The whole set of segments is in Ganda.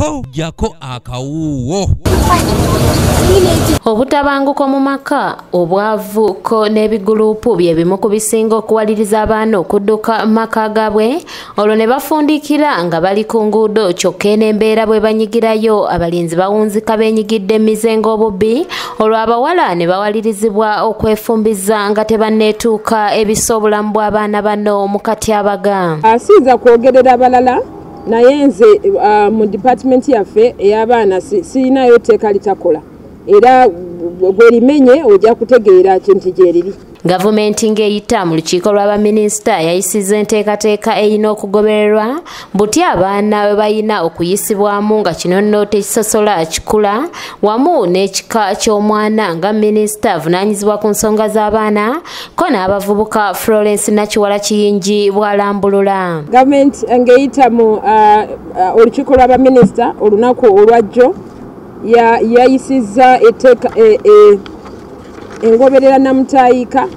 po jako akawuwo. Obutabanguko mu maka, obwavu ko n'ebigulupu bye bimu ku bisinga okuwaliriza abaana okudduka maka gaabwe olwo ne bafundikira nga bali ku nguudo kyokka n'embeera bwe banyigirayo abalinzi bawunzika beenyigidde emizengo obubbi olwo abawala ne bawalirizibwa okwefumbiza nga tebanneetuuka ebisa obulamu bw'abaana bano mu katyabaga. Asiza kwogerera abalala naye nze mu department yaffe ey'abaana sirinayo tteeka litakola era gwe limenye ojja kutegeera kintu gye riri. Gavumenti ng'eyita mu lukiiko lw'abaminisita yayisizza enteekateeka erina okugobererwa buti abaana bwe balina okuyisibwamu nga kino nno tekisosola kikula wamu n'ekika ky'omwana nga minisita avunaanyizibwa ku nsonga z'abaana ko n'abavubuka Florence Nakiwala Kiyingi bw'alambulula. Gavumenti ng'eyita mu olukiiko lw'abaminisita olunaku olwajjo yayisizza engoberera namutayika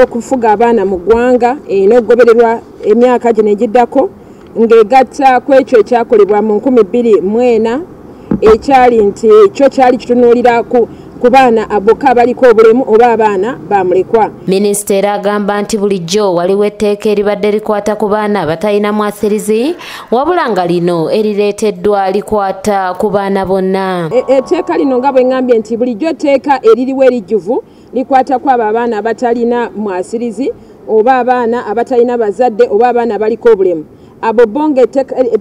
okufuga abaana mu ggwanga n'okugobererwa emyaka gino egiddako ng'egatta ku ekyo ekyakolebwa mu 2004 ekyali nti kyo kyali kitunuulira ku baana aboka abaliko obulemu oba abaana bamulekwa. Minisita era agamba nti bulijjo waliwo etteeka eribadde likwata ku baana abatalina mwasilizi wabula nga lino erireeteddwa likwata ku baana bonna. Etteeka lino nga bwe ngambye nti bulijjo etteeka eririwo erijjuvu likwata ku abo abaana abatalina mwasilizi oba abaana abatalina bazadde oba abaana abaliko obulemu. Abo bonge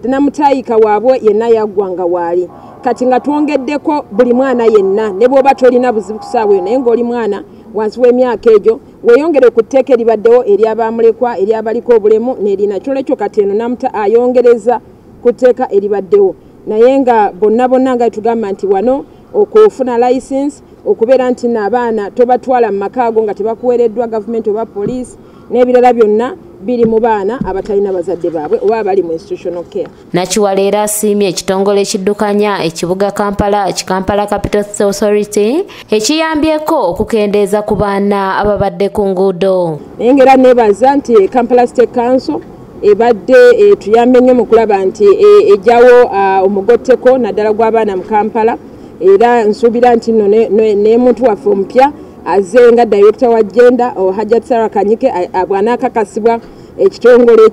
namutayika waabwe yenna yaggwanga waali. Kati nga twongeddeko buli mwana yenna ne bw'oba tolina buzibu kusaawa naye ng'oli mwana wansi w'emyaka egyo weeyongere ku tteeka eribaddewo eri abamulekwa eri abaliko obulemu n'erina kyolekyo kati eno namuta ayongereza ku tteeka eribaddewo naye nga bonna nga tugamba nti wano okufuna license okubeera nti n'abaana tobatwala mu maka ago nga tebakuweereddwa gavumenti oba poliisi n'ebirala byonna biri mu baana abatalina bazadde baabwe oba abali mu institutional care. Nakiwala era asiimye ekitongole ekiddukanya ekibuga Kampala Kampala Capital Authority ekiyambyeko okukendeeza ku baana ababadde ku nguudo. Naye ng'era neebaza nti Kampala State Council ebadde tuyambye nnyo mu kulaba nti ejjawo omugotteko naddala gw'abaana mu Kampala era nsuubira nti nno n'omuntu waffe omupya azze nga director wa gender Hajjat Sarah Kanyike bw'anaakakasibwa ekitongole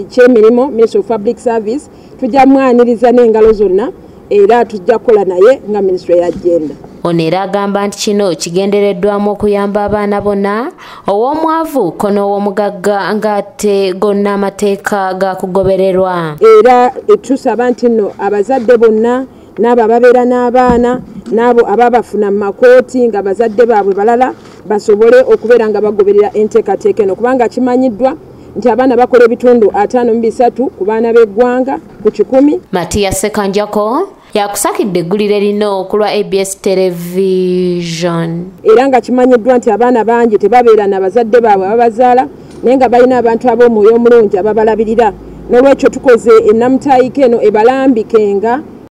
ky'emirimu Ministry of Public Service tujja mwaniriza n'engalo zonna era tujja kukola naye nga Ministry ya Gender. Ono era agamba nti kino kigendereddwamu okuyamba abaana bonna ow'omwavu ko n'ow'omugagga ng'ate gonna amateeka ga kugobererwa. Era tusaba nti nno abazadde bonna n'abo ababeera n'abaana n'abo ababafuna mu makooti nga bazadde baabwe balala basobole okubeera nga bagoberera enteekateeka eno kubanga kimanyiddwa nti abaana bakola ebitundu 53 ku baana b'eggwanga ku 100. Matiya Sekanjako yakusakidde eggulire lino ku lwa ABS Television. Era nga kimanyiddwa nti abaana bangi tebabeera na bazadde baabwe ababazaala naye nga balina abantu ab'omwoyo omulungi ababalabirira n'olwekyo tukoze ennamutayika eno ebalambikenga